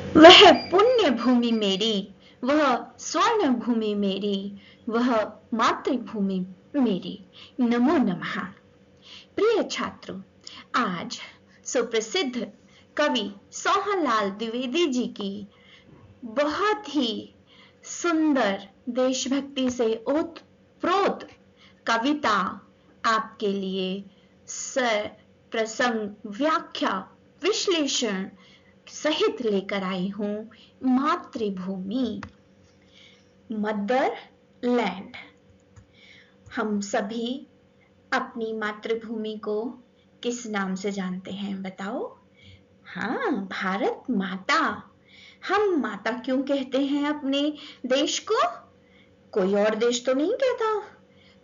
वह पुण्य भूमि मेरी, वह स्वर्ण भूमि मेरी, वह मातृभूमि मेरी। नमो नमः। प्रिय छात्रों, आज सुप्रसिद्ध कवि सोहनलाल द्विवेदी जी की बहुत ही सुंदर देशभक्ति से ओतप्रोत कविता आपके लिए प्रसंग, व्याख्या, विश्लेषण सहित लेकर आई हूं। मातृभूमि, मदर लैंड। हम सभी अपनी मातृभूमि को किस नाम से जानते हैं बताओ? हाँ, भारत माता। हम माता क्यों कहते हैं अपने देश को? कोई और देश तो नहीं कहता।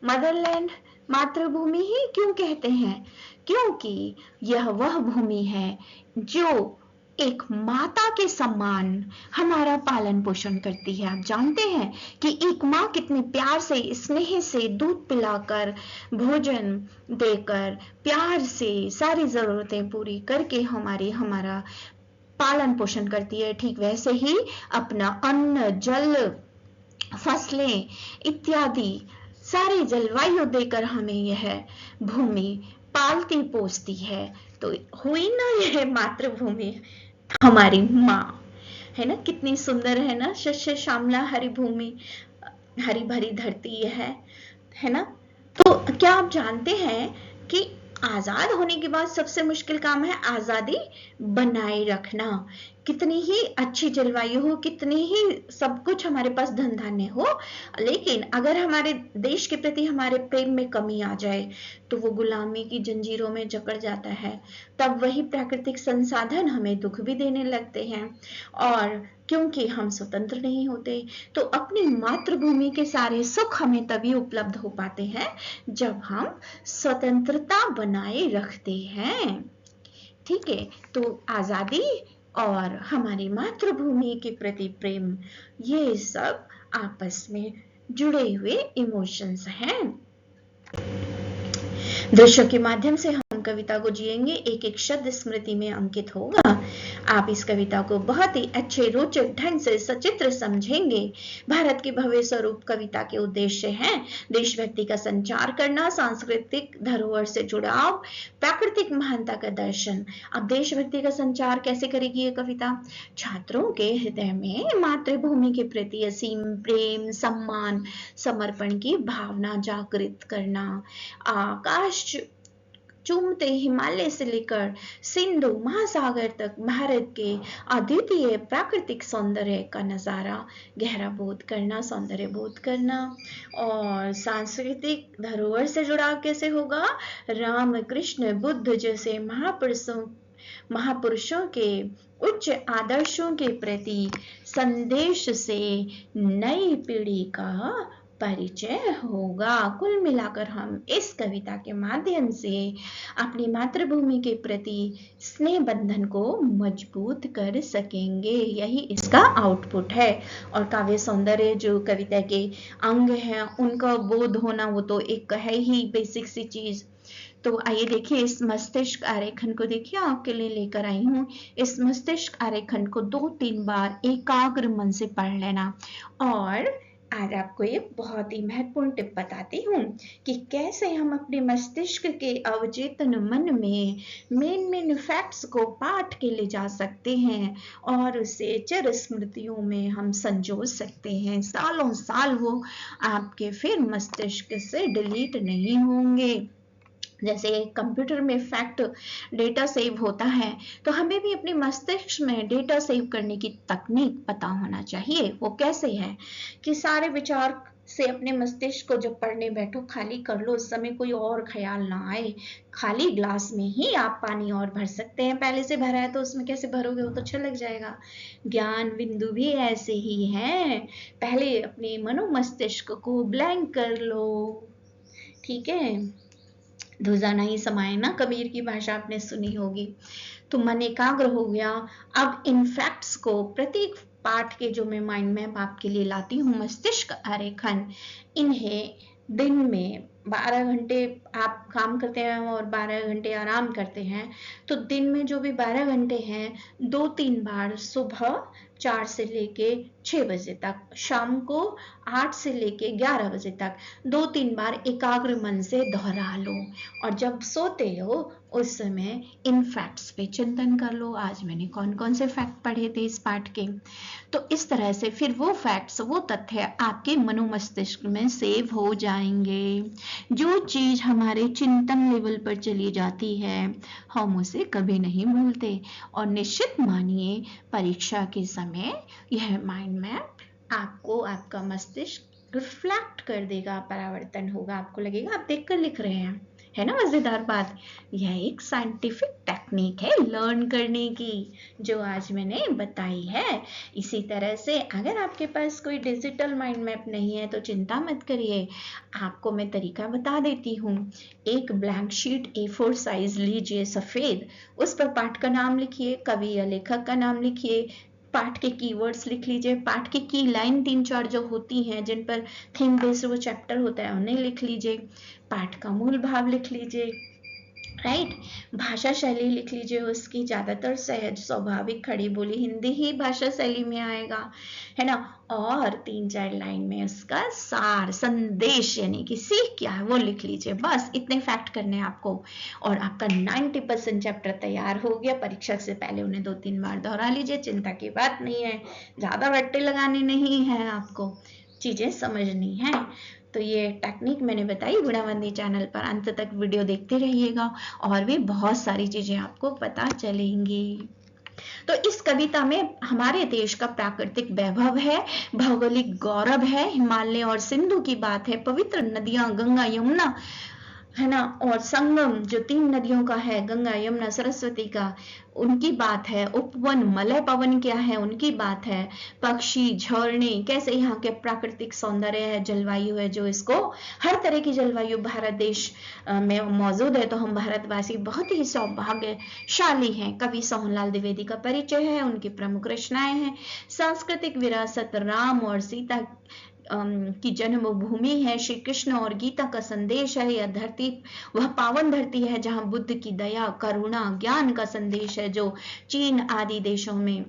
मदरलैंड, मातृभूमि ही क्यों कहते हैं? क्योंकि यह वह भूमि है जो एक माता के समान हमारा पालन पोषण करती है। आप जानते हैं कि एक माँ कितने प्यार से, स्नेह से दूध पिलाकर, भोजन देकर, प्यार से सारी जरूरतें पूरी करके हमारा पालन पोषण करती है। ठीक वैसे ही अपना अन्न, जल, फसलें इत्यादि सारी जलवायु देकर हमें यह भूमि पालती पोसती है। तो हुई ना यह मातृभूमि हमारी माँ, है ना? कितनी सुंदर है ना, शस्य श्यामला हरी भूमि, हरी भरी धरती है ना? तो क्या आप जानते हैं कि आजाद होने के बाद सबसे मुश्किल काम है आजादी बनाए रखना। कितनी ही अच्छी जलवायु हो, कितनी ही सब कुछ हमारे पास धन धान्य हो, लेकिन अगर हमारे देश के प्रति हमारे प्रेम में कमी आ जाए तो वो गुलामी की जंजीरों में जकड़ जाता है। तब वही प्राकृतिक संसाधन हमें दुख भी देने लगते हैं, और क्योंकि हम स्वतंत्र नहीं होते, तो अपनी मातृभूमि के सारे सुख हमें तभी उपलब्ध हो पाते हैं जब हम स्वतंत्रता बनाए रखते हैं। ठीक है, तो आजादी और हमारी मातृभूमि के प्रति प्रेम, ये सब आपस में जुड़े हुए इमोशंस हैं। दृश्यों के माध्यम से हम कविता को जिएंगे, एक एक शब्द स्मृति में अंकित होगा। आप इस कविता को बहुत ही अच्छे रोचक ढंग से सचित्र समझेंगे। भारत के भव्य स्वरूप कविता के उद्देश्य हैं देशभक्ति का संचार करना, सांस्कृतिक धरोहर से जुड़ाव, प्राकृतिक महानता का दर्शन। अब देशभक्ति का संचार कैसे करेगी ये कविता? छात्रों के हृदय में मातृभूमि के प्रति असीम प्रेम, सम्मान, समर्पण की भावना जागृत करना। आकाश चूमते हिमालय से लेकर सिंधु महासागर तक भारत के अद्वितीय प्राकृतिक सौंदर्य का नजारा गहरा बोध करना, सौंदर्य बोध करना। और सांस्कृतिक धरोहर से जुड़ाव कैसे होगा? राम, कृष्ण, बुद्ध जैसे महापुरुषों के उच्च आदर्शों के प्रति संदेश से नई पीढ़ी का परिचय होगा। कुल मिलाकर हम इस कविता के माध्यम से अपनी मातृभूमि के प्रति स्नेह बंधन को मजबूत कर सकेंगे। यही इसका आउटपुट है। और काव्य सौंदर्य जो कविता के अंग हैं उनका बोध होना, वो तो एक है ही बेसिक सी चीज। तो आइए देखिए, इस मस्तिष्क आरेखन को देखिए, आपके लिए लेकर आई हूँ। इस मस्तिष्क आरेखन को 2-3 बार एकाग्र मन से पढ़ लेना। और आज आपको ये बहुत ही महत्वपूर्ण टिप बताती हूँ कि कैसे हम अपने मस्तिष्क के अवचेतन मन में मेन फैक्ट्स को पाठ के ले जा सकते हैं और उसे चिर स्मृतियों में हम संजो सकते हैं। सालों साल वो आपके फिर मस्तिष्क से डिलीट नहीं होंगे। जैसे कंप्यूटर में फैक्ट डेटा सेव होता है, तो हमें भी अपने मस्तिष्क में डेटा सेव करने की तकनीक पता होना चाहिए। वो कैसे है कि सारे विचार से अपने मस्तिष्क को जब पढ़ने बैठो खाली कर लो, उस समय कोई और ख्याल ना आए। खाली ग्लास में ही आप पानी और भर सकते हैं, पहले से भरा है तो उसमें कैसे भरोगे, वो तो छलक जाएगा। ज्ञान बिंदु भी ऐसे ही है, पहले अपने मनो मस्तिष्क को ब्लैंक कर लो। ठीक है, धुजा नहीं समाये ना, कबीर की भाषा आपने सुनी होगी। तो मन एकाग्र हो गया। अब इन फैक्ट्स को प्रत्येक पाठ के जो मैं माइंड मैप आपके लिए लाती हूँ, मस्तिष्क आरेखन, इन्हें दिन में 12 घंटे आप काम करते हैं और 12 घंटे आराम करते हैं, तो दिन में जो भी 12 घंटे हैं 2-3 बार सुबह 4 से लेके 6 बजे तक, शाम को 8 से लेके 11 बजे तक 2-3 बार एकाग्र मन से दोहरा लो। और जब सोते हो उस समय इन फैक्ट्स पे चिंतन कर लो, आज मैंने कौन कौन से फैक्ट पढ़े थे इस पाठ के। तो इस तरह से फिर वो फैक्ट्स, वो तथ्य आपके मनोमस्तिष्क में सेव हो जाएंगे। जो चीज हमारे चिंतन लेवल पर चली जाती है हम उसे कभी नहीं भूलते। और निश्चित मानिए परीक्षा के समय यह माइंड मैप आपको, आपका मस्तिष्क रिफ्लेक्ट कर देगा, परावर्तन होगा, आपको लगेगा आप देखकर लिख रहे हैं। है ना मजेदार बात। यह एक साइंटिफिक टेक्निक है लर्न करने की, जो आज मैंने बताई है। इसी तरह से अगर आपके पास कोई डिजिटल माइंड मैप नहीं है तो चिंता मत करिए, आपको मैं तरीका बता देती हूँ। एक ब्लैंक शीट A4 साइज लीजिए सफेद, उस पर पाठ का नाम लिखिए, कवि या लेखक का नाम लिखिए, पाठ के कीवर्ड्स लिख लीजिए, पाठ की की लाइन 3-4 जो होती हैं जिन पर थीम बेस्ड वो चैप्टर होता है उन्हें लिख लीजिए, पाठ का मूल भाव लिख लीजिए, राइट। भाषा शैली लिख लीजिए उसकी, ज्यादातर सहज स्वाभाविक खड़ी बोली हिंदी ही भाषा शैली में आएगा, है ना। और 3-4 लाइन में उसका सार संदेश यानी कि सीख क्या है वो लिख लीजिए। बस इतने फैक्ट करने हैं आपको और आपका 90% चैप्टर तैयार हो गया। परीक्षा से पहले उन्हें 2-3 बार दोहरा लीजिए, चिंता की बात नहीं है, ज्यादा रट्टे लगाने नहीं है, आपको चीजें समझनी है। तो ये टेक्निक मैंने बताई गुणावंदी चैनल पर, अंत तक वीडियो देखते रहिएगा और भी बहुत सारी चीजें आपको पता चलेंगी। तो इस कविता में हमारे देश का प्राकृतिक वैभव है, भौगोलिक गौरव है, हिमालय और सिंधु की बात है, पवित्र नदियां गंगा यमुना, है ना, और संगम जो 3 नदियों का है, गंगा यमुना सरस्वती का, उनकी बात है, उपवन मलय पवन क्या है उनकी बात है, पक्षी झरने कैसे यहाँ के प्राकृतिक सौंदर्य है, जलवायु है जो इसको, हर तरह की जलवायु भारत देश में मौजूद है। तो हम भारतवासी बहुत ही सौभाग्यशाली हैं। कवि सोहनलाल द्विवेदी का परिचय है, उनकी प्रमुख रचनाएं हैं, सांस्कृतिक विरासत, राम और सीता की जन्मभूमि है, श्री कृष्ण और गीता का संदेश है, यह धरती वह पावन धरती है जहां बुद्ध की दया करुणा ज्ञान का संदेश है, जो चीन आदि देशों में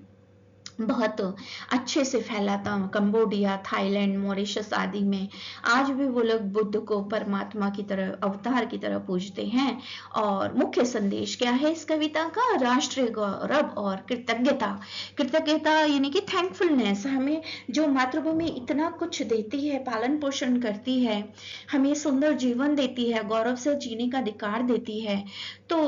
बहुत अच्छे से फैला था, कंबोडिया थाईलैंड मॉरिशस आदि में आज भी वो लोग बुद्ध को परमात्मा की तरह अवतार की तरह पूजते हैं। और मुख्य संदेश क्या है इस कविता का, राष्ट्रीय गौरव और कृतज्ञता। कृतज्ञता यानी कि थैंकफुलनेस, हमें जो मातृभूमि इतना कुछ देती है, पालन पोषण करती है, हमें सुंदर जीवन देती है, गौरव से जीने का अधिकार देती है, तो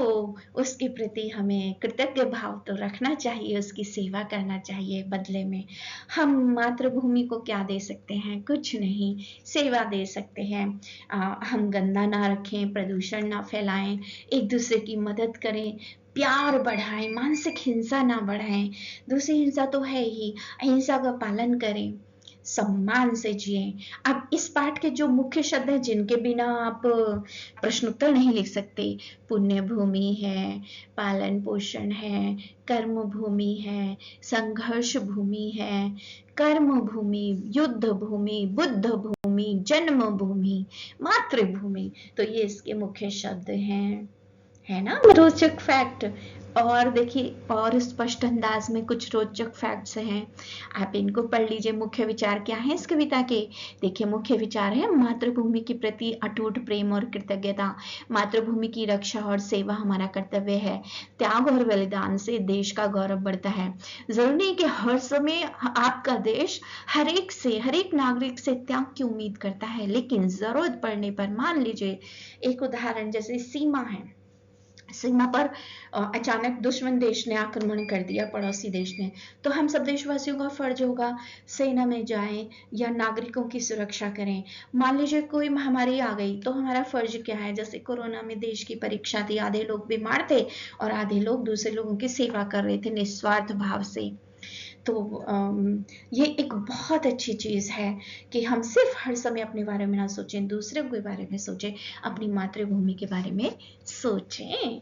उसके प्रति हमें कृतज्ञ भाव तो रखना चाहिए, उसकी सेवा करना चाहिए। बदले में हम मातृभूमि को क्या दे सकते हैं, कुछ नहीं, सेवा दे सकते हैं। हम गंदा ना रखें, प्रदूषण ना फैलाएं, एक दूसरे की मदद करें, प्यार बढ़ाएं, मानसिक हिंसा ना बढ़ाएं, दूसरी हिंसा तो है ही, अहिंसा का पालन करें, सम्मान से जिए। अब इस पाठ के जो मुख्य शब्द हैं जिनके बिना आप प्रश्नोत्तर नहीं लिख सकते, पुण्य भूमि है, पालन पोषण है, कर्म भूमि है, संघर्ष भूमि है, कर्म भूमि, युद्ध भूमि, बुद्ध भूमि, जन्म भूमि, मातृभूमि, तो ये इसके मुख्य शब्द हैं, है ना। रोचक फैक्ट और देखिए और स्पष्ट अंदाज में कुछ रोचक फैक्ट्स हैं, आप इनको पढ़ लीजिए। मुख्य विचार क्या है इस कविता के, देखिए मुख्य विचार है मातृभूमि के प्रति अटूट प्रेम और कृतज्ञता, मातृभूमि की रक्षा और सेवा हमारा कर्तव्य है, त्याग और बलिदान से देश का गौरव बढ़ता है। जरूरी नहीं कि हर समय आपका देश हर एक नागरिक से त्याग की उम्मीद करता है, लेकिन जरूरत पड़ने पर, मान लीजिए एक उदाहरण जैसे सीमा है, सीमा पर अचानक दुश्मन देश ने आक्रमण कर दिया, पड़ोसी देश ने, तो हम सब देशवासियों का फर्ज होगा सेना में जाएं या नागरिकों की सुरक्षा करें। मान लीजिए कोई महामारी आ गई तो हमारा फर्ज क्या है, जैसे कोरोना में देश की परीक्षा थी, आधे लोग बीमार थे और आधे लोग दूसरे लोगों की सेवा कर रहे थे निस्वार्थ भाव से। तो ये एक बहुत अच्छी चीज है कि हम सिर्फ हर समय अपने बारे में ना सोचें, दूसरे के बारे में सोचें, अपनी मातृभूमि के बारे में सोचें।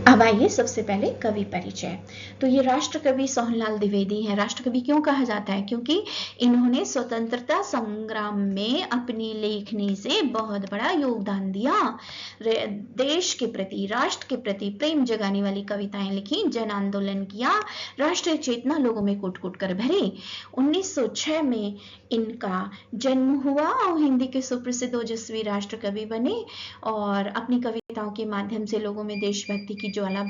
अब आइए सबसे पहले कवि परिचय। तो ये राष्ट्रकवि सोहनलाल द्विवेदी हैं। राष्ट्रकवि क्यों कहा जाता है? क्योंकि इन्होंने स्वतंत्रता संग्राम में अपनी लेखनी से बहुत बड़ा योगदान दिया। देश के प्रति, राष्ट्र के प्रति प्रेम जगाने वाली कविताएं लिखी, जन आंदोलन किया, राष्ट्रीय चेतना लोगों में कूट कूट कर भरी। 1906 में इनका जन्म हुआ और हिंदी के सुप्रसिद्ध ओजस्वी राष्ट्रकवि बने और अपनी कविताओं के माध्यम से लोगों में देशभक्ति की ज्वाला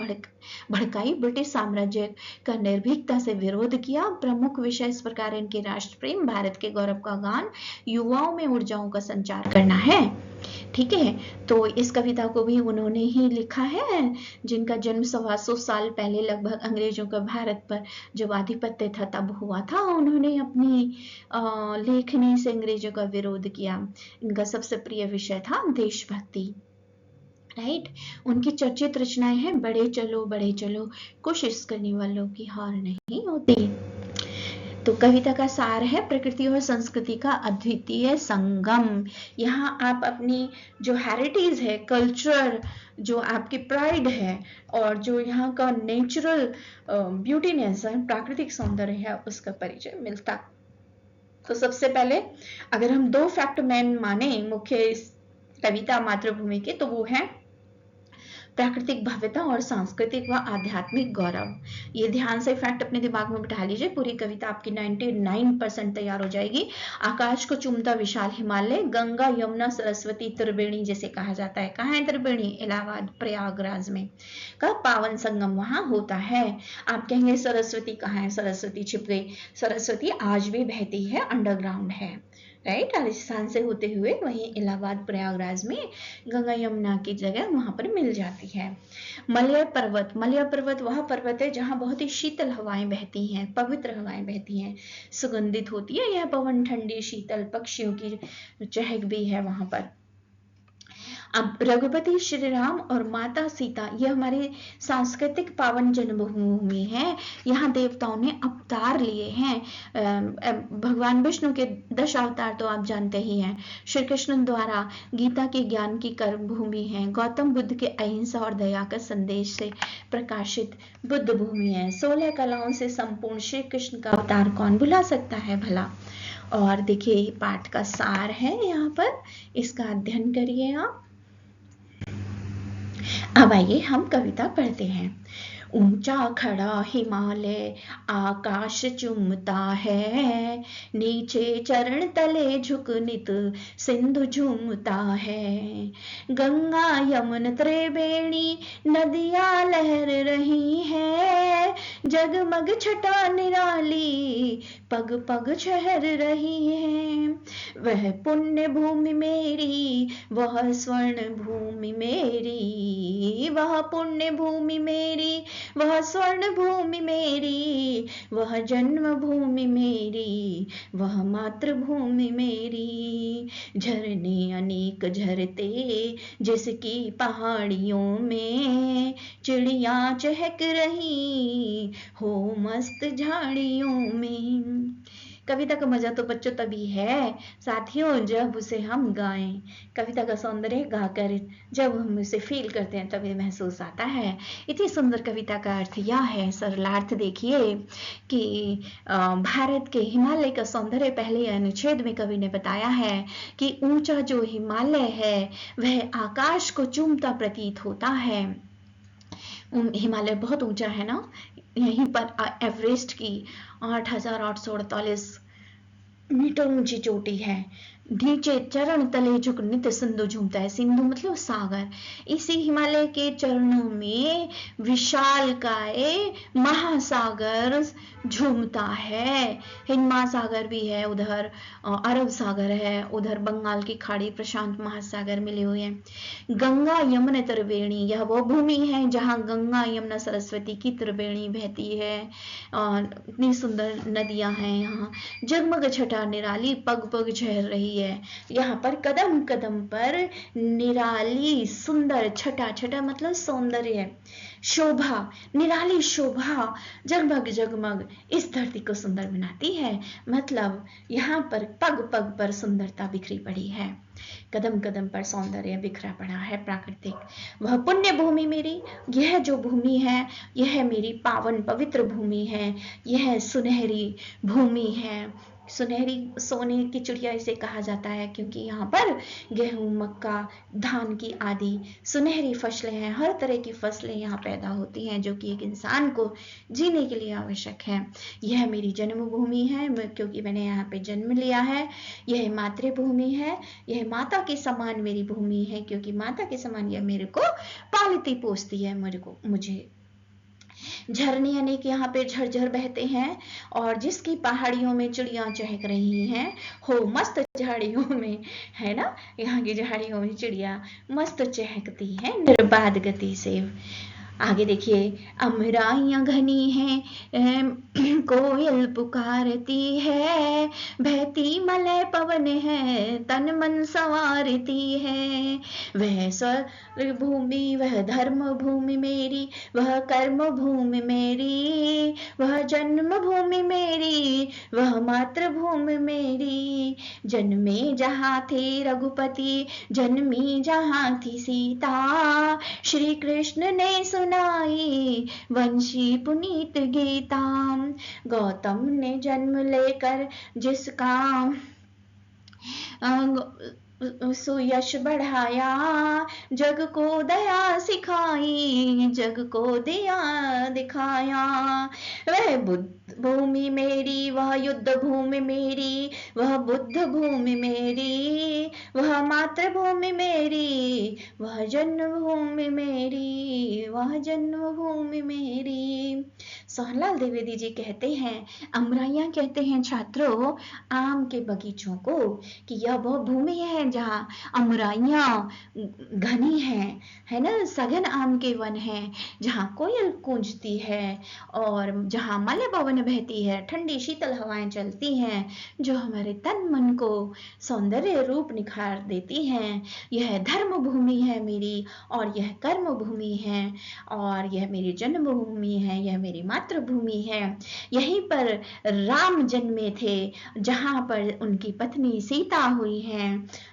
भड़काई। ब्रिटिश साम्राज्य का निर्भीकता से विरोध किया। प्रमुख विषय इस प्रकार इनके राष्ट्र प्रेम, भारत के गौरव का गान, युवाओं में ऊर्जाओं का संचार करना है। ठीक है, तो इस कविता को भी उन्होंने ही लिखा है, जिनका जन्म 125 साल पहले लगभग अंग्रेजों का भारत पर जब आधिपत्य था तब हुआ था। उन्होंने अपनी लेखनी से अंग्रेजों का विरोध किया। इनका सबसे प्रिय विषय था देशभक्ति। राइट, उनकी चर्चित रचनाएं हैं बढ़े चलो कोशिश करने वालों की हार नहीं होती। तो कविता का सार है प्रकृति और संस्कृति का अद्वितीय संगम। यहाँ आप अपनी जो हेरिटेज है, कल्चर, जो आपकी प्राइड है और जो यहाँ का नेचुरल ब्यूटीनेस है, प्राकृतिक सौंदर्य है, उसका परिचय मिलता। तो सबसे पहले अगर हम 2 फैक्ट मेन माने मुख्य इस कविता मातृभूमि के, तो वो है प्राकृतिक भव्यता और सांस्कृतिक व आध्यात्मिक गौरव। ये ध्यान से फैक्ट अपने दिमाग में बिठा लीजिए। पूरी कविता आपकी 99% तैयार हो जाएगी। आकाश को चूमता विशाल हिमालय, गंगा यमुना सरस्वती त्रिवेणी जिसे कहा जाता है। कहाँ है त्रिवेणी? इलाहाबाद प्रयागराज में का पावन संगम वहां होता है। आप कहेंगे सरस्वती कहाँ है? सरस्वती छिप गई। सरस्वती आज भी बहती है, अंडरग्राउंड है। राइट, राजस्थान से होते हुए वहीं इलाहाबाद प्रयागराज में गंगा यमुना की जगह वहां पर मिल जाती है। मलय पर्वत वह पर्वत है जहां बहुत ही शीतल हवाएं बहती हैं, पवित्र हवाएं बहती हैं, सुगंधित होती है यह पवन, ठंडी शीतल, पक्षियों की चहक भी है वहां पर। अब रघुपति श्री राम और माता सीता, ये हमारी सांस्कृतिक पावन जन्मभूमि है। यहाँ देवताओं ने अवतार लिए हैं। भगवान विष्णु के 10 अवतार तो आप जानते ही हैं। श्री कृष्ण द्वारा गीता के ज्ञान की कर्म भूमि है। गौतम बुद्ध के अहिंसा और दया का संदेश से प्रकाशित बुद्ध भूमि है। 16 कलाओं से संपूर्ण श्री कृष्ण का अवतार कौन भुला सकता है भला। और देखिए पाठ का सार है यहाँ पर, इसका अध्ययन करिए आप। अब आइए हम कविता पढ़ते हैं। ऊंचा खड़ा हिमालय आकाश चूमता है, नीचे चरण तले झुक नित सिंधु झूमता है। गंगा यमुन त्रिवेणी नदियां लहर रही है, जगमग छटा निराली पग पग छहर रही है। वह पुण्य भूमि मेरी, वह स्वर्ण भूमि मेरी, वह पुण्य भूमि मेरी, वह स्वर्ण भूमि मेरी, वह जन्म भूमि मेरी, वह मातृभूमि मेरी। झरने अनेक झरते जिसकी पहाड़ियों में, चिड़िया चहक रही हो मस्त झाड़ियों में। कविता का मजा तो बच्चों तभी है साथियों जब उसे हम गाएं। कविता का सौंदर्य गाकर जब हम उसे फील करते हैं तभी महसूस आता है। इतनी सुंदर कविता का अर्थ यह है, सरलार्थ देखिए कि भारत के हिमालय का सौंदर्य पहले अनुच्छेद में कवि ने बताया है कि ऊंचा जो हिमालय है वह आकाश को चूमता प्रतीत होता है। हिमालय बहुत ऊंचा है ना, यहीं पर एवरेस्ट की 8,848 मीटर ऊंची चोटी है। नीचे चरण तले झुक नित सिंधु झूमता है। सिंधु मतलब सागर। इसी हिमालय के चरणों में विशालकाय महासागर झूमता है। हिंद महासागर भी है, उधर अरब सागर है, उधर बंगाल की खाड़ी, प्रशांत महासागर मिले हुए हैं। गंगा यमुना त्रिवेणी, यह वो भूमि है जहाँ गंगा यमुना सरस्वती की त्रिवेणी बहती है। इतनी सुंदर नदियां हैं यहाँ। जगमग छटा निराली पग पग झर रही है। यहाँ पर कदम कदम पर निराली सुंदर, छटा छटा मतलब सौंदर्य, शोभा, निराली शोभा जगमग जगमग इस धरती को सुंदर बनाती है। मतलब यहाँ पर पग पग पर सुंदरता बिखरी पड़ी है, कदम कदम पर सौंदर्य बिखरा पड़ा है प्राकृतिक। वह पुण्य भूमि मेरी, यह जो भूमि है यह मेरी पावन पवित्र भूमि है, यह सुनहरी भूमि है। सुनहरी, सोने की चिड़िया इसे कहा जाता है क्योंकि यहाँ पर गेहूं, मक्का, धान की आदि सुनहरी फसलें हैं। हर तरह की फसलें यहाँ पैदा होती हैं जो कि एक इंसान को जीने के लिए आवश्यक है। यह मेरी जन्मभूमि है क्योंकि मैंने यहाँ पे जन्म लिया है। यह मातृभूमि है, यह माता के समान मेरी भूमि है क्योंकि माता के समान यह मेरे को पालती पोसती है मुझे। झरने अनेक यहाँ पे झरझर बहते हैं और जिसकी पहाड़ियों में चिड़िया चहक रही हैं, हो मस्त झाड़ियों में, है ना, यहाँ की झाड़ियों में चिड़िया मस्त चहकती है निर्बाध गति से। आगे देखिए, अमराइयाँ घनी हैं, कोयल पुकारती है, बहती मलय पवन है, तन मन संवारती है। वह स्वर्ग भूमि, वह धर्म भूमि मेरी, वह कर्म भूमि मेरी, वह जन्म भूमि मेरी, वह मातृभूमि मेरी। जन्मे जहाँ थे रघुपति, जन्मी जहाँ थी सीता, श्री कृष्ण ने सुनाई वंशी पुनीत गीता। गौतम ने जन्म लेकर जिसका सुयश बढ़ाया, जग को दया सिखाई, जग को दया दिखाया। वह बुद्ध भूमि मेरी, वह युद्ध भूमि मेरी, वह बुद्ध भूमि मेरी, वह मातृभूमि मेरी, वह जन्मभूमि मेरी, वह जन्मभूमि मेरी। सोहनलाल द्विवेदी जी कहते हैं, अमराइयाँ कहते हैं छात्रों आम के बगीचों को कि यह वह भूमि है जहाँ अमराइयाँ घनी हैं, है ना, सघन आम के वन हैं, जहाँ कोयल गूंजती है और जहाँ मलय पवन बहती है, ठंडी शीतल हवाएं चलती हैं जो हमारे तन मन को सौंदर्य रूप निखार देती हैं। यह धर्म भूमि है मेरी और यह कर्म भूमि है और यह मेरी जन्मभूमि है, यह मेरी मातृभूमि है। यहीं पर राम जन्मे थे, जहाँ पर उनकी पत्नी सीता हुई है,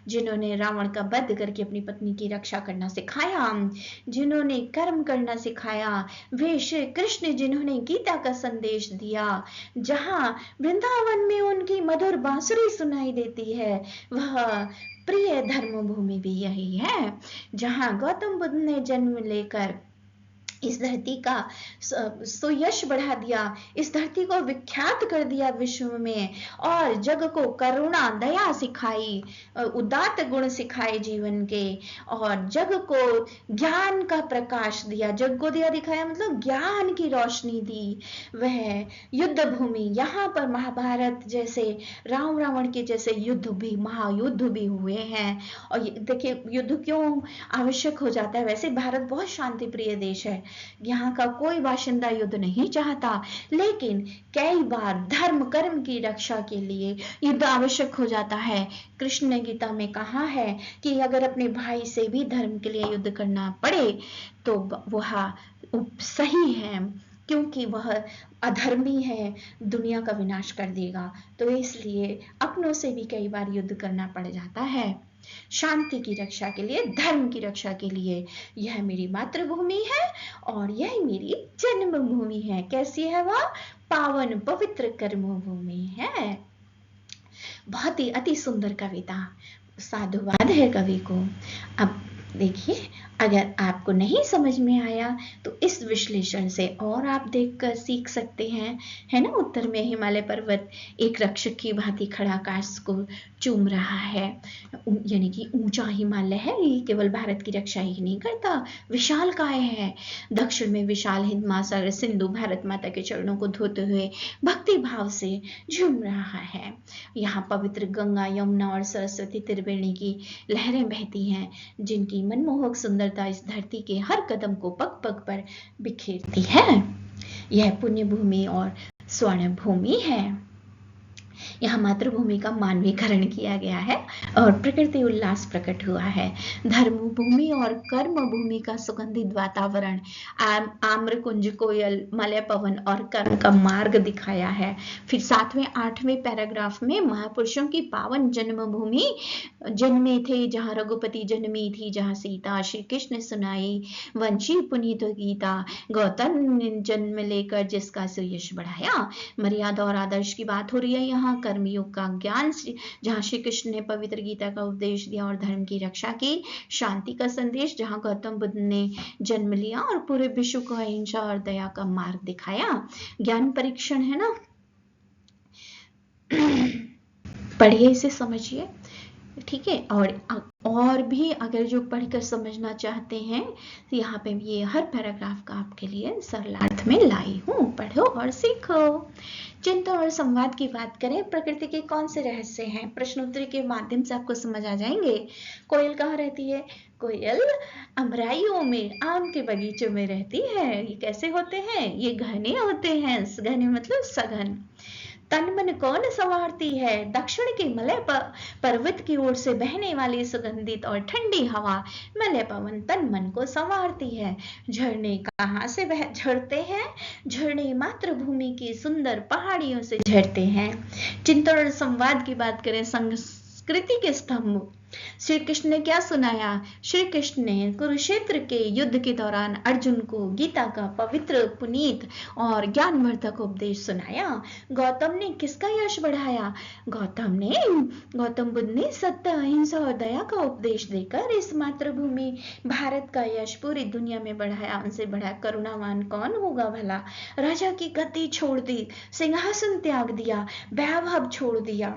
जिन्होंने रावण का वध करके अपनी पत्नी की रक्षा करना सिखाया, जिन्होंने कर्म करना सिखाया, वे श्री कृष्ण जिन्होंने गीता का संदेश दिया, जहाँ वृंदावन में उनकी मधुर बांसुरी सुनाई देती है, वह प्रिय धर्म भूमि भी यही है, जहाँ गौतम बुद्ध ने जन्म लेकर इस धरती का सुयश बढ़ा दिया, इस धरती को विख्यात कर दिया विश्व में और जग को करुणा दया सिखाई, उदात्त गुण सिखाए जीवन के और जग को ज्ञान का प्रकाश दिया। जग को दिया दिखाया मतलब ज्ञान की रोशनी दी। वह युद्ध भूमि, यहाँ पर महाभारत जैसे राम रावण के जैसे युद्ध भी, महायुद्ध भी हुए हैं। और देखिए युद्ध क्यों आवश्यक हो जाता है, वैसे भारत बहुत शांति प्रिय देश है, यहाँ का कोई बाशिंदा युद्ध नहीं चाहता, लेकिन कई बार धर्म कर्म की रक्षा के लिए युद्ध आवश्यक हो जाता है। कृष्ण ने गीता में कहा है कि अगर अपने भाई से भी धर्म के लिए युद्ध करना पड़े तो वह सही है, क्योंकि वह अधर्मी है, दुनिया का विनाश कर देगा। तो इसलिए अपनों से भी कई बार युद्ध करना पड़ जाता है शांति की रक्षा के लिए, धर्म की रक्षा के लिए। यह मेरी मातृभूमि है और यह मेरी जन्मभूमि है। कैसी है वह? पावन पवित्र कर्म भूमि है। बहुत ही अति सुंदर कविता, साधुवाद है कवि को। अब देखिए, अगर आपको नहीं समझ में आया तो इस विश्लेषण से और आप देखकर सीख सकते हैं, है ना। उत्तर में हिमालय पर्वत एक रक्षक की भांति खड़ा आकाश को चूम रहा है, यानी कि ऊंचा हिमालय है, ये केवल भारत की रक्षा ही नहीं करता, विशालकाय है। दक्षिण में विशाल हिंद महासागर सिंधु भारत माता के चरणों को धोते हुए भक्ति भाव से झूम रहा है। यहाँ पवित्र गंगा, यमुना और सरस्वती त्रिवेणी की लहरें बहती हैं, जिनकी मनमोहक सुंदरता इस धरती के हर कदम को पग पग पर बिखेरती है। यह पुण्य भूमि और स्वर्ण भूमि है। यहाँ मातृभूमि का मानवीकरण किया गया है और प्रकृति उल्लास प्रकट हुआ है। धर्म भूमि और कर्म भूमि का सुगंधित वातावरण, आम्र कुंज, कोयल, मलय पवन और कर्म का मार्ग दिखाया है। फिर 7वें 8वें पैराग्राफ में महापुरुषों की पावन जन्मभूमि जन्मे थे, जहाँ रघुपति जन्मी थी, जहाँ सीता, श्री कृष्ण सुनाई वंशी पुनीत गीता, गौतम ने जन्म लेकर जिसका सुयश बढ़ाया। मर्यादा और आदर्श की बात हो रही है यहाँ। कर्मयोग का ज्ञान, जहाँ श्री कृष्ण ने पवित्र गीता का उपदेश दिया और धर्म की रक्षा की। शांति का संदेश, जहाँ गौतम बुद्ध ने जन्म लिया और पूरे विश्व को अहिंसा और दया का मार्ग दिखाया। ज्ञान परीक्षण है ना, पढ़िए इसे, समझिए, ठीक है। और भी अगर जो पढ़कर समझना चाहते हैं तो यहाँ पे ये हर पैराग्राफ का आपके लिए सरलार्थ में लाई हूँ, पढ़ो और सीखो। चिंतन और संवाद की बात करें, प्रकृति के कौन से रहस्य हैं, प्रश्नोत्तरी के माध्यम से आपको समझ आ जाएंगे। कोयल कहाँ रहती है? कोयल अमराइयों में, आम के बगीचों में रहती है। ये कैसे होते हैं? ये घने होते हैं। घने मतलब सघन। तन मन कौन संवारती है? दक्षिण के मलय पर्वत की ओर से बहने वाली सुगंधित और ठंडी हवा, मलय पवन तन मन को संवारती है। झरने कहाँ से झरते हैं? झरने मातृभूमि की सुंदर पहाड़ियों से झरते हैं। चिंतन और संवाद की बात करें, संस्कृति के स्तंभ, श्री कृष्ण ने क्या सुनाया? श्री कृष्ण ने कुरुक्षेत्र के युद्ध के दौरान अर्जुन को गीता का पवित्र, पुनीत और ज्ञानवर्धक उपदेश सुनाया। गौतम ने किसका यश बढ़ाया? गौतम बुद्ध ने सत्य, अहिंसा और दया का उपदेश देकर इस मातृभूमि भारत का यश पूरी दुनिया में बढ़ाया। उनसे बड़ा करुणावान कौन होगा भला? राजा की गद्दी छोड़ दी, सिंहासन त्याग दिया, वैभव छोड़ दिया,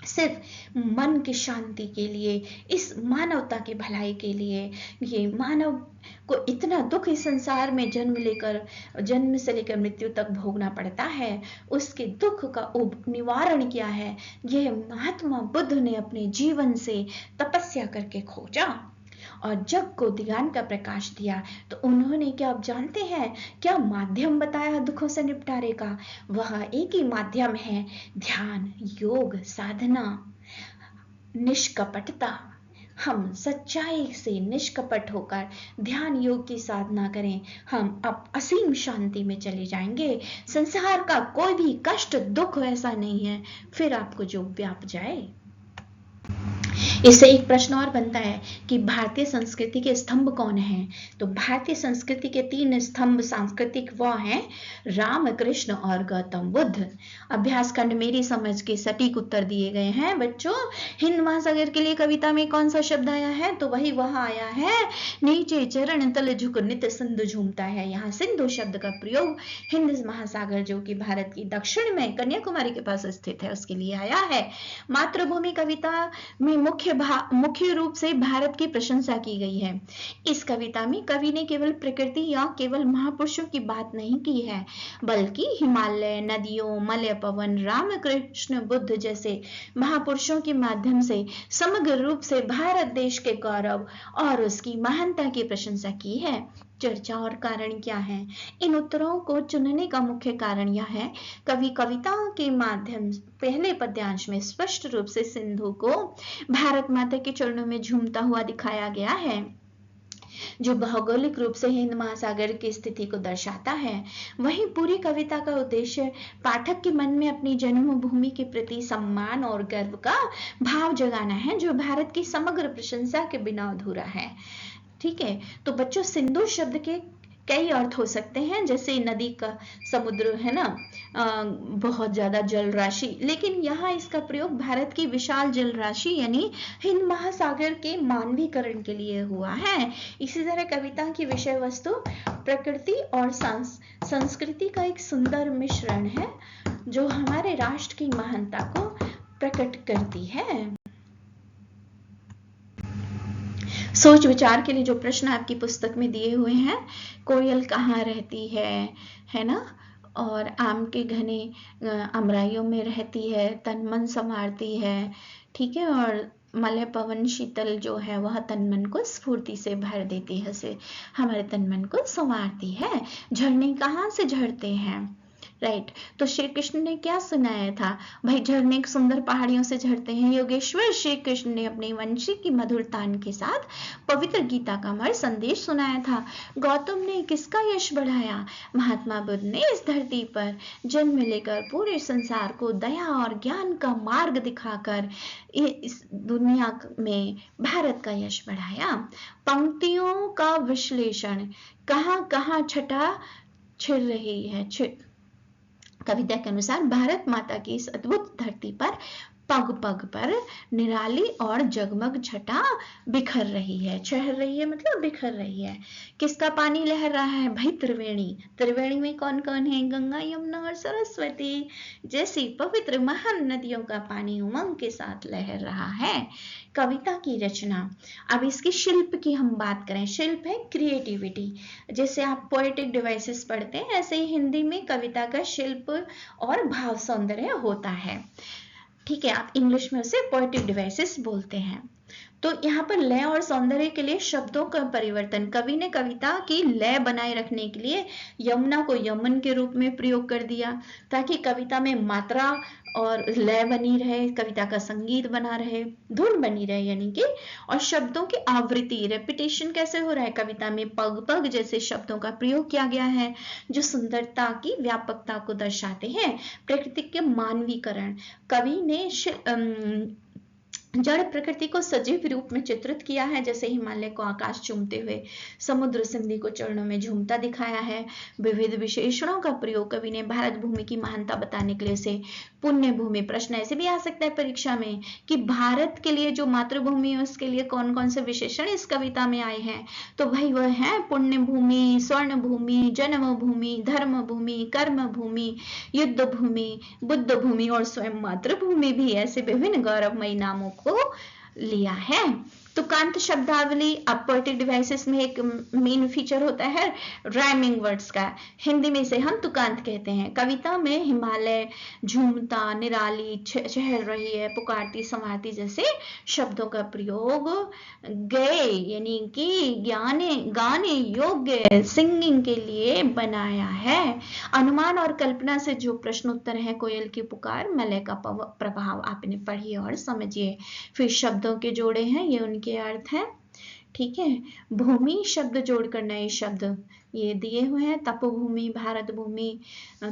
सिर्फ मन की शांति के लिए, इस मानवता की भलाई के लिए। ये मानव को इतना दुख इस संसार में जन्म से लेकर मृत्यु तक भोगना पड़ता है, उसके दुख का निवारण क्या है? यह महात्मा बुद्ध ने अपने जीवन से तपस्या करके खोजा और जग को ज्ञान का प्रकाश दिया। तो उन्होंने क्या, आप जानते हैं क्या माध्यम बताया दुखों से निपटारे का? वह एक ही माध्यम है, ध्यान, योग, साधना, निष्कपटता। हम सच्चाई से निष्कपट होकर ध्यान योग की साधना करें, हम अब असीम शांति में चले जाएंगे। संसार का कोई भी कष्ट, दुख ऐसा नहीं है फिर आपको जो व्याप जाए। इससे एक प्रश्न और बनता है कि भारतीय संस्कृति के स्तंभ कौन हैं? तो भारतीय संस्कृति के 3 स्तंभ सांस्कृतिक वह हैं, राम, कृष्ण और गौतम बुद्ध। अभ्यास खंड मेरी समझ के सटीक उत्तर दिए गए हैं बच्चों। हिंद महासागर के लिए कविता में कौन सा शब्द आया है? तो वही वह आया है, नीचे चरण तल झुक नित सिंधु झूमता है। यहाँ सिंधु शब्द का प्रयोग हिंद महासागर, जो कि भारत की दक्षिण में कन्याकुमारी के पास स्थित है, उसके लिए आया है। मातृभूमि कविता में मुख्य रूप से भारत की प्रशंसा की गई है। इस कविता में कवि ने केवल प्रकृति या केवल महापुरुषों की बात नहीं की है, बल्कि हिमालय, नदियों, मलय पवन, राम, कृष्ण, बुद्ध जैसे महापुरुषों के माध्यम से समग्र रूप से भारत देश के गौरव और उसकी महानता की प्रशंसा की है। चर्चा और कारण क्या है? इन उत्तरों को चुनने का मुख्य कारण यह है, कवि कविताओं के माध्यम पहले पद्यांश में स्पष्ट रूप से सिंधु को भारत माता के चरणों में झूमता हुआ दिखाया गया है, जो भौगोलिक रूप से हिंद महासागर की स्थिति को दर्शाता है। वहीं पूरी कविता का उद्देश्य पाठक के मन में अपनी जन्मभूमि के प्रति सम्मान और गर्व का भाव जगाना है, जो भारत की समग्र प्रशंसा के बिना अधूरा है। ठीक है, तो बच्चों सिंधु शब्द के कई अर्थ हो सकते हैं, जैसे नदी का, समुद्र है ना, बहुत ज्यादा जल राशि, लेकिन यहाँ इसका प्रयोग भारत की विशाल जल राशि यानी हिंद महासागर के मानवीकरण के लिए हुआ है। इसी तरह कविता की विषय वस्तु प्रकृति और संस्कृति का एक सुंदर मिश्रण है, जो हमारे राष्ट्र की महानता को प्रकट करती है। सोच विचार के लिए जो प्रश्न आपकी पुस्तक में दिए हुए हैं, कोयल कहाँ रहती है ना, और आम के घने अमराइयों में रहती है, तन मन संवारती है, ठीक है, और मलय पवन शीतल जो है वह तन मन को स्फूर्ति से भर देती है, से हमारे तन मन को संवारती है। झरने कहाँ से झरते हैं? राइट। तो श्री कृष्ण ने क्या सुनाया था भाई, झरने सुंदर पहाड़ियों से झरते हैं। योगेश्वर श्री कृष्ण ने अपनी वंशी की मधुर तान के साथ पवित्र गीता का अमर संदेश सुनाया था। गौतम ने किसका यश बढ़ाया? महात्मा बुद्ध ने इस धरती पर जन्म लेकर पूरे संसार को दया और ज्ञान का मार्ग दिखाकर इस दुनिया में भारत का यश बढ़ाया। पंक्तियों का विश्लेषण, कहाँ कहाँ छटा छिड़ रही है। कविता के अनुसार भारत माता की इस अद्भुत धरती पर पग पग पर निराली और जगमग छटा बिखर रही है। छहर रही है मतलब बिखर रही है। किसका पानी लहर रहा है भाई? त्रिवेणी। त्रिवेणी में कौन कौन है? गंगा, यमुना और सरस्वती जैसी पवित्र महान नदियों का पानी उमंग के साथ लहर रहा है। कविता की रचना, अब इसकी शिल्प की हम बात करें। शिल्प है क्रिएटिविटी। जैसे आप पोएटिक डिवाइसेस पढ़ते हैं, ऐसे ही हिंदी में कविता का शिल्प और भाव सौंदर्य होता है। ठीक है, आप इंग्लिश में उसे पोएटिक डिवाइसेस बोलते हैं। तो यहाँ पर लय और सौंदर्य के लिए शब्दों का परिवर्तन, कवि ने कविता की लय बनाए रखने के लिए यमुना को यमन के रूप में प्रयोग कर दिया, ताकि कविता में मात्रा और लय बनी रहे, कविता का संगीत बना रहे, धुन बनी रहे यानी कि। और शब्दों की आवृत्ति, रेपिटेशन कैसे हो रहा है? कविता में पग पग जैसे शब्दों का प्रयोग किया गया है, जो सुंदरता की व्यापकता को दर्शाते हैं। प्रकृति के मानवीकरण, कवि ने जड़ प्रकृति को सजीव रूप में चित्रित किया है, जैसे हिमालय को आकाश चूमते हुए, समुद्र सिंधु को चरणों में झूमता दिखाया है। विविध विशेषणों का प्रयोग कवि ने भारत भूमि की महानता बताने के लिए से पुण्य भूमि, प्रश्न ऐसे भी आ सकता है परीक्षा में कि भारत के लिए जो मातृभूमि है उसके लिए कौन कौन से विशेषण इस कविता में आए हैं? तो भाई वह है पुण्य भूमि, स्वर्ण भूमि, जन्म भूमि, धर्म भूमि, कर्म भूमि, युद्ध भूमि, बुद्ध भूमि और स्वयं मातृभूमि भी। ऐसे विभिन्न गौरवमयी नामों को लिया है। तुकांत शब्दावली, अब पोएटिक डिवाइसेस में एक मेन फीचर होता है राइमिंग वर्ड्स का। हिंदी में इसे हम तुकांत कहते हैं। कविता में हिमालय, झूमता, निराली, चहल रही है, पुकारती, संवारती जैसे शब्दों का प्रयोग गए यानी कि गाने योग्य सिंगिंग के लिए बनाया है। अनुमान और कल्पना से जो प्रश्न उत्तर है, कोयल की पुकार, मलय का प्रभाव आपने पढ़िए और समझिए। फिर शब्दों के जोड़े हैं, ये उनके अर्थ है। ठीक है, भूमि शब्द जोड़कर नए शब्द ये दिए हुए हैं। तपोभूमि, भारत भूमि,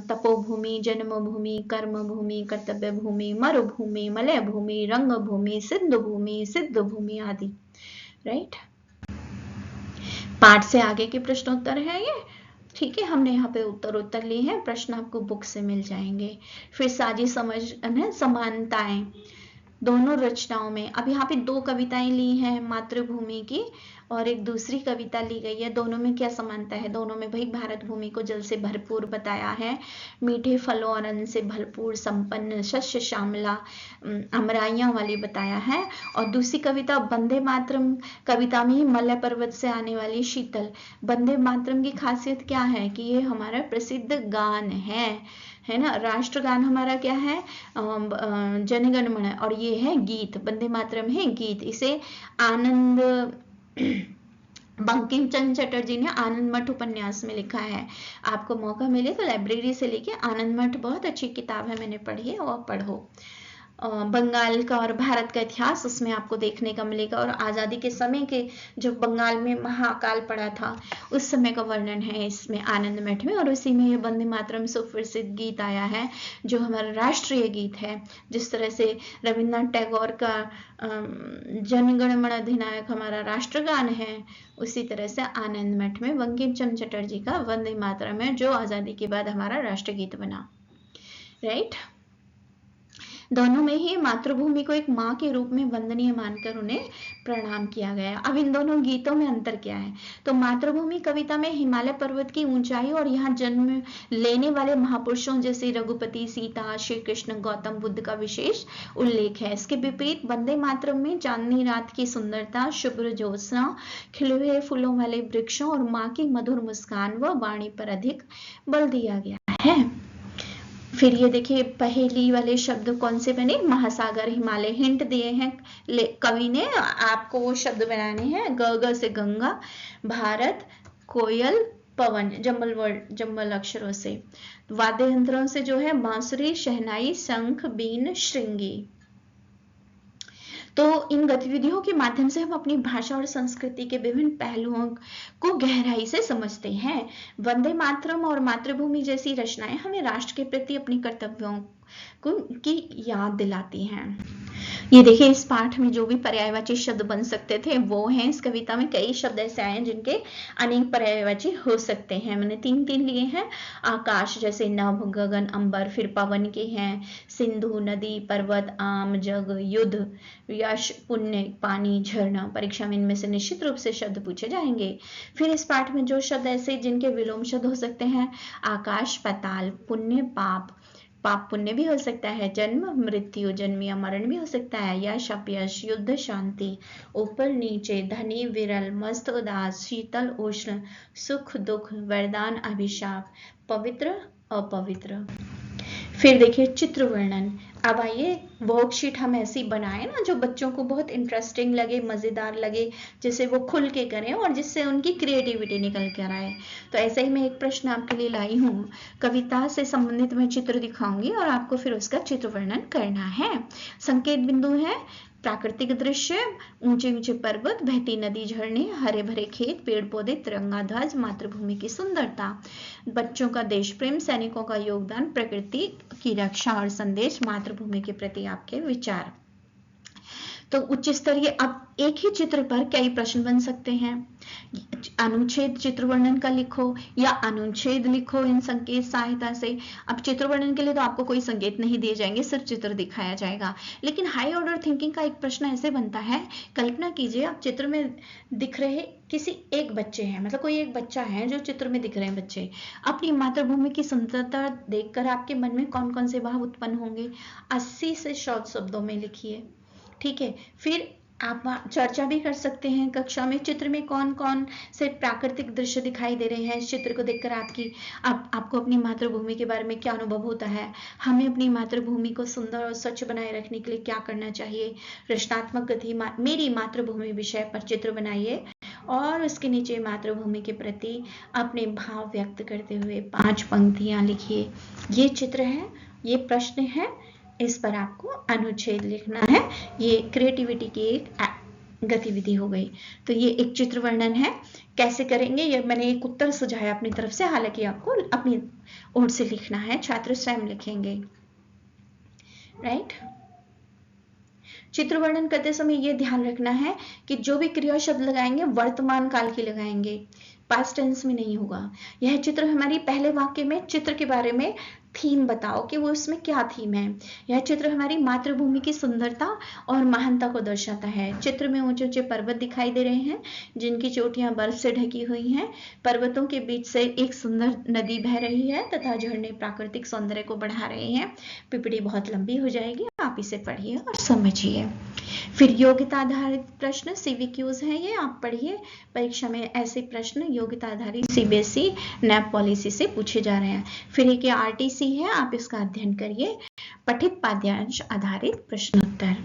तपोभूमि, जन्मभूमि, कर्म भूमि, कर्तव्य भूमि, मरुभूमि, मलय भूमि, रंग भूमि, सिद्ध भूमि आदि। राइट, पाठ से आगे के प्रश्नोत्तर है ये। ठीक है, हमने यहाँ पे उत्तर लिए हैं, प्रश्न आपको बुक से मिल जाएंगे। फिर साझी समझ, समानताएं दोनों रचनाओं में। अब यहाँ पे दो कविताएं ली हैं मातृभूमि की और एक दूसरी कविता ली गई है। दोनों में क्या समानता है? दोनों में भाई भारत भूमि को जल से भरपूर बताया है, मीठे फलों और अन्न से भरपूर, संपन्न, शस्य श्यामला, अमराइयां वाली बताया है। और दूसरी कविता वंदे मातरम कविता में ही मलय पर्वत से आने वाली शीतल। वंदे मातरम की खासियत क्या है कि ये हमारा प्रसिद्ध गान है ना। राष्ट्रगान हमारा क्या है? जनगण मन, और ये है गीत। वंदे मातरम है गीत। इसे आनंद बंकिम चंद्र चटर्जी ने आनंद मठ उपन्यास में लिखा है। आपको मौका मिले तो लाइब्रेरी से लेके आनंद मठ, बहुत अच्छी किताब है, मैंने पढ़ी है, और पढ़ो। बंगाल का और भारत का इतिहास उसमें आपको देखने का मिलेगा। और आज़ादी के समय के जब बंगाल में महाकाल पड़ा था उस समय का वर्णन है इसमें आनंद मठ में। और उसी में ये वंदे मातरम सुप्रसिद्ध गीत आया है जो हमारा राष्ट्रीय गीत है। जिस तरह से रविन्द्रनाथ टैगोर का जनगण मन अधिनायक हमारा राष्ट्रगान है, उसी तरह से आनंद मठ में बंकिम चंद्र चटर्जी का वंदे मातरम है जो आज़ादी के बाद हमारा राष्ट्रगीत बना। राइट, दोनों में ही मातृभूमि को एक माँ के रूप में वंदनीय मानकर उन्हें प्रणाम किया गया। अब इन दोनों गीतों में अंतर क्या है? तो मातृभूमि कविता में हिमालय पर्वत की ऊंचाई और यहाँ जन्म लेने वाले महापुरुषों जैसे रघुपति, सीता, श्री कृष्ण, गौतम बुद्ध का विशेष उल्लेख है। इसके विपरीत वंदे मातरम में चांदनी रात की सुंदरता, शुभ्र ज्योत्सना, खिले हुए फूलों वाले वृक्षों और माँ की मधुर मुस्कान व वाणी पर अधिक बल दिया गया है। फिर ये देखिए पहेली वाले शब्द कौन से बने? महासागर, हिमालय, हिंट दिए हैं कवि ने, आपको वो शब्द बनाने हैं। ग से गंगा, भारत, कोयल, पवन, जम्बल अक्षरों से। वाद्य यंत्रों से जो है बांसुरी, शहनाई, शंख, बीन, श्रृंगी। तो इन गतिविधियों के माध्यम से हम अपनी भाषा और संस्कृति के विभिन्न पहलुओं को गहराई से समझते हैं। वंदे मातरम और मातृभूमि जैसी रचनाएं हमें राष्ट्र के प्रति अपनी कर्तव्यों की याद दिलाती हैं। ये देखिए, इस पाठ में जो भी पर्यायवाची शब्द बन सकते थे वो हैं। इस कविता में कई शब्द ऐसे आए हैं जिनके अनेक पर्यायवाची हो सकते हैं। मैंने 3 लिए हैं। आकाश जैसे नभ, गगन, अंबर। फिर पवन के हैं सिंधु, नदी, पर्वत, आम, जग, युद्ध, यश, पुण्य, पानी, झरना। परीक्षा में इनमें से निश्चित रूप से शब्द पूछे जाएंगे। फिर इस पाठ में जो शब्द ऐसे जिनके विलोम शब्द हो सकते हैं, आकाश, पाताल, पुण्य, पाप, पाप पुण्य भी हो सकता है, जन्म, मृत्यु, जन्म या मरण भी हो सकता है, यश, अपयश, युद्ध, शांति, ऊपर नीचे, धनी, विरल, मस्त, उदास, शीतल, उष्ण, सुख, दुख, वरदान, अभिशाप, पवित्र, अपवित्र। फिर देखिए चित्र वर्णन। अब आइए वर्कशीट हम ऐसी बनाए ना जो बच्चों को बहुत इंटरेस्टिंग लगे, मजेदार लगे, जिसे वो खुल के करें और जिससे उनकी क्रिएटिविटी निकल कर आए। तो ऐसे ही मैं एक प्रश्न आपके लिए लाई हूँ। कविता से संबंधित मैं चित्र दिखाऊंगी और आपको फिर उसका चित्र वर्णन करना है। संकेत बिंदु है प्राकृतिक दृश्य, ऊंचे ऊंचे पर्वत, बहती नदी, झरने, हरे भरे खेत, पेड़ पौधे, तिरंगा ध्वज, मातृभूमि की सुंदरता, बच्चों का देश प्रेम, सैनिकों का योगदान, प्रकृति की रक्षा और संदेश, मातृभूमि के प्रति आपके विचार। तो उच्च स्तरीय, अब एक ही चित्र पर कई प्रश्न बन सकते हैं। अनुच्छेद चित्र वर्णन का लिखो या अनुच्छेद लिखो इन संकेत सहायता से। अब चित्र वर्णन के लिए तो आपको कोई संकेत नहीं दिए जाएंगे, सिर्फ चित्र दिखाया जाएगा। लेकिन हाई ऑर्डर थिंकिंग का एक प्रश्न ऐसे बनता है, कल्पना कीजिए आप चित्र में दिख रहे किसी एक बच्चे हैं, मतलब कोई एक बच्चा है जो चित्र में दिख रहे हैं बच्चे, अपनी मातृभूमि की सुंदरता देखकर आपके मन में कौन कौन से भाव उत्पन्न होंगे? 80 से 100 शब्दों में लिखिए। ठीक है, फिर आप चर्चा भी कर सकते हैं कक्षा में, चित्र में कौन कौन से प्राकृतिक दृश्य दिखाई दे रहे हैं। इस चित्र को देखकर आपको अपनी मातृभूमि के बारे में क्या अनुभव होता है? हमें अपनी मातृभूमि को सुंदर और स्वच्छ बनाए रखने के लिए क्या करना चाहिए? रचनात्मक गति मेरी मातृभूमि विषय पर चित्र बनाइए और उसके नीचे मातृभूमि के प्रति अपने भाव व्यक्त करते हुए 5 पंक्तियां लिखिए। ये चित्र है, ये प्रश्न है, इस पर आपको अनुच्छेद लिखना है। ये क्रिएटिविटी की एक गतिविधि हो गई। तो ये एक चित्र वर्णन है। कैसे करेंगे ये मैंने एक उत्तर सुझाया अपनी तरफ से, हालांकि आपको अपनी ओर से लिखना है, छात्र स्वयं लिखेंगे। राइट। चित्र वर्णन करते समय ये ध्यान रखना है कि जो भी क्रिया शब्द लगाएंगे वर्तमान काल के लगाएंगे, पास्ट टेंस में नहीं होगा। यह चित्र हमारी पहले वाक्य में चित्र के बारे में थीम बताओ कि वो उसमें क्या थीम है। यह चित्र हमारी मातृभूमि की सुंदरता और महानता को दर्शाता है। चित्र में ऊंचे ऊंचे पर्वत दिखाई दे रहे हैं जिनकी चोटियां बर्फ से ढकी हुई हैं। पर्वतों के बीच से एक सुंदर नदी बह रही है तथा झरने प्राकृतिक सौंदर्य को बढ़ा रहे हैं। पिपड़ी बहुत लंबी हो जाएगी, आप इसे पढ़िए और समझिए। फिर योग्यता आधारित प्रश्न सीवीक्यूज हैं, ये आप पढ़िए। परीक्षा में ऐसे प्रश्न योग्यता आधारित सीबीएसई नैप पॉलिसी से पूछे जा रहे हैं। फिर एक आरटीसी है, आप इसका अध्ययन करिए। पठित पाद्यांश आधारित प्रश्नोत्तर।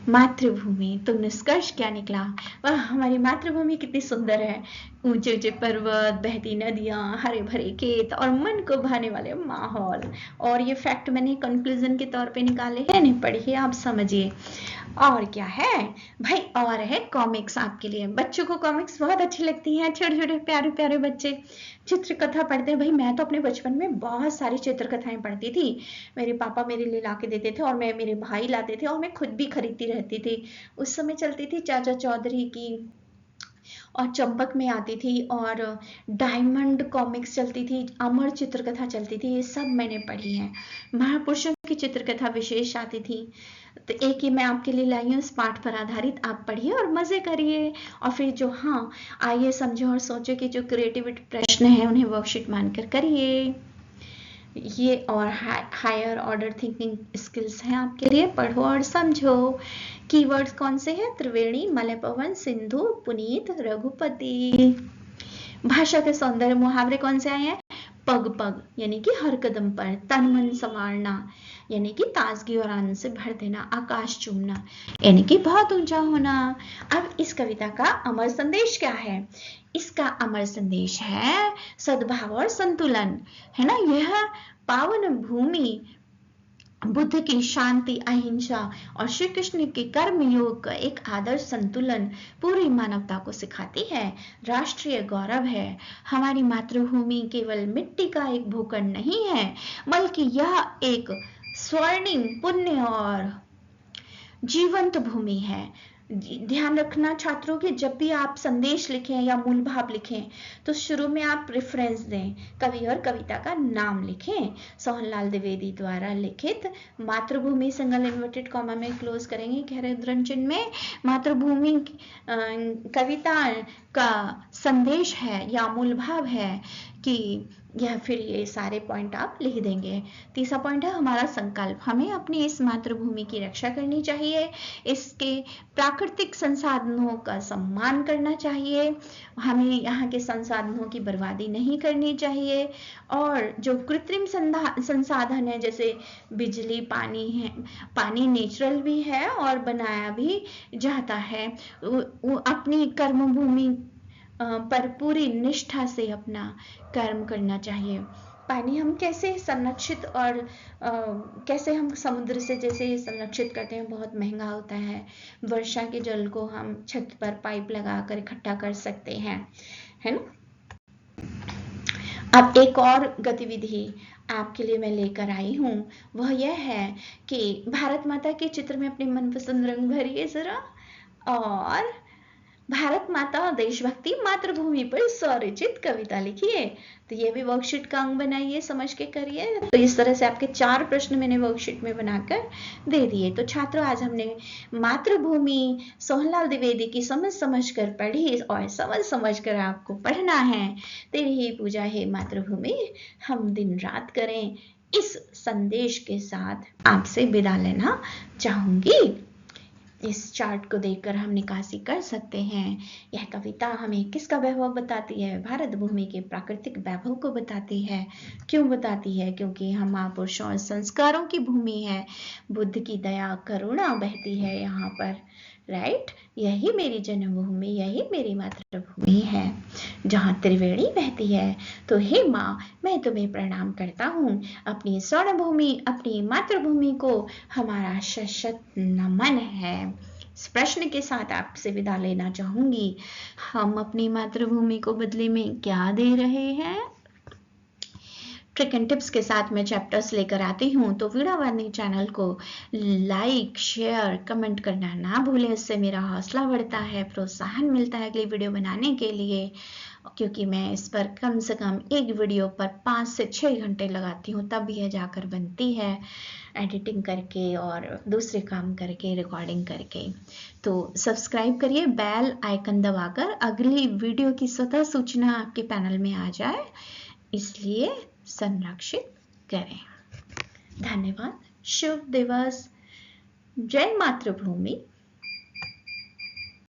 मातृभूमि, तो निष्कर्ष क्या निकला? वह हमारी मातृभूमि कितनी सुंदर है। ऊंचे ऊंचे पर्वत, बहती नदियां, हरे भरे खेत और मन को भाने वाले माहौल। और ये फैक्ट मैंने कंक्लूजन के तौर पे निकाले हैं, नहीं पढ़िए, आप समझिए। और क्या है भाई? और है कॉमिक्स आपके लिए। बच्चों को कॉमिक्स बहुत अच्छी लगती हैं, छोटे छोटे प्यारे प्यारे बच्चे चित्रकथा पढ़ते हैं। भाई मैं तो अपने बचपन में बहुत सारी चित्रकथाएं पढ़ती थी। मेरे पापा मेरे लिए लाके देते थे और मेरे भाई लाते थे और मैं खुद भी खरीदती रहती थी। उस समय चलती थी चाचा चौधरी की और चंपक में आती थी और डायमंड कॉमिक्स चलती थी, अमर चित्रकथा चलती थी, ये सब मैंने पढ़ी है। महापुरुषों की चित्रकथा विशेष आती थी। तो एक ही मैं आपके लिए लाई हूँ इस पाठ पर आधारित, आप पढ़िए और मजे करिए। और फिर जो आइए समझो और सोचो कि जो क्रिएटिविटी प्रश्न है उन्हें वर्कशीट मानकर करिए। ये और हायर ऑर्डर थिंकिंग स्किल्स हैं आपके लिए, पढ़ो और समझो। कीवर्ड्स कौन से हैं? त्रिवेणी, मलय पवन, सिंधु, पुनीत, रघुपति। भाषा के सौंदर्य मुहावरे कौन से आए हैं? पग पग यानी कि हर कदम पर, तन मन संवारना यानी कि ताजगी और आनंद से भर देना, आकाश चूमना यानी कि बहुत ऊंचा होना। अब इस कविता का अमर संदेश क्या है? इसका अमर संदेश है सद्भाव और संतुलन, है ना। यह पावन भूमि बुद्ध की शांति, अहिंसा और श्री कृष्ण के कर्म योग का एक आदर्श संतुलन पूरी मानवता को सिखाती है, राष्ट्रीय गौरव है। हमारी मातृभूमि केवल मिट्टी का एक भूखंड नहीं है, बल्कि यह एक स्वर्णिम, पुण्य और जीवंत भूमि है। ध्यान रखना छात्रों कि जब भी आप संदेश लिखें या मूल भाव लिखें तो शुरू में आप रेफरेंस दें, कवि और कविता का नाम लिखें। सोहनलाल द्विवेदी द्वारा लिखित मातृभूमि, सिंगल इन्वर्टेड कॉमा में क्लोज करेंगे गहरे उद्धरण चिन्ह में, मातृभूमि कविता का संदेश है या मूल भाव है कि यह, फिर ये सारे पॉइंट आप लिख देंगे। तीसरा पॉइंट है हमारा संकल्प। हमें अपनी इस मातृभूमि की रक्षा करनी चाहिए, इसके प्राकृतिक संसाधनों का सम्मान करना चाहिए, हमें यहाँ के संसाधनों की बर्बादी नहीं करनी चाहिए, और जो कृत्रिम संसाधन है जैसे बिजली, पानी है, पानी नेचुरल भी है और बनाया भी जाता है, वो अपनी कर्मभूमि पर पूरी निष्ठा से अपना कर्म करना चाहिए। पानी हम कैसे संरक्षित और कैसे हम समुद्र से जैसे संरक्षित करते हैं, बहुत महंगा होता है। वर्षा के जल को हम छत पर पाइप लगाकर इकट्ठा कर सकते हैं, है ना। अब एक और गतिविधि आपके लिए मैं लेकर आई हूँ, वह यह है कि भारत माता के चित्र में अपने मनपसंद रंग भरिए जरा, और भारत माता और देशभक्ति मातृभूमि पर स्वरचित कविता लिखिए। तो ये भी वर्कशीट का अंग बनाइए, समझ के करिए। तो इस तरह से आपके 4 प्रश्न मैंने वर्कशीट में बनाकर दे दिए। तो छात्रों, आज हमने मातृभूमि सोहनलाल द्विवेदी की समझ कर पढ़ी, और समझ कर आपको पढ़ना है। तेरी ही पूजा है मातृभूमि, हम दिन रात करें, इस संदेश के साथ आपसे विदा लेना चाहूंगी। इस चार्ट को देखकर हम निकासी कर सकते हैं। यह कविता हमें किसका वैभव बताती है? भारत भूमि के प्राकृतिक वैभव को बताती है। क्यों बताती है? क्योंकि हम महापुरुषों और संस्कारों की भूमि है, बुद्ध की दया करुणा बहती है यहाँ पर, राइट। यही मेरी जन्मभूमि, यही मेरी मातृभूमि है जहाँ त्रिवेणी बहती है। तो हे माँ, मैं तुम्हें प्रणाम करता हूँ। अपनी स्वर्ण भूमि, अपनी मातृभूमि को हमारा शत नमन है। इस प्रश्न के साथ आपसे विदा लेना चाहूंगी। हम अपनी मातृभूमि को बदले में क्या दे रहे हैं? ट्रिक एंड टिप्स के साथ मैं चैप्टर्स लेकर आती हूँ, तो वीणावाणी चैनल को लाइक, शेयर, कमेंट करना ना भूलें। इससे मेरा हौसला बढ़ता है, प्रोत्साहन मिलता है अगली वीडियो बनाने के लिए, क्योंकि मैं इस पर कम से कम एक वीडियो पर 5 से 6 घंटे लगाती हूँ, तब यह जाकर बनती है, एडिटिंग करके और दूसरे काम करके, रिकॉर्डिंग करके। तो सब्सक्राइब करिए, बेल आइकन दबाकर अगली वीडियो की स्वतः सूचना आपके पैनल में आ जाए, इसलिए संरक्षित करें। धन्यवाद। शुभ दिवस। जय मातृभूमि।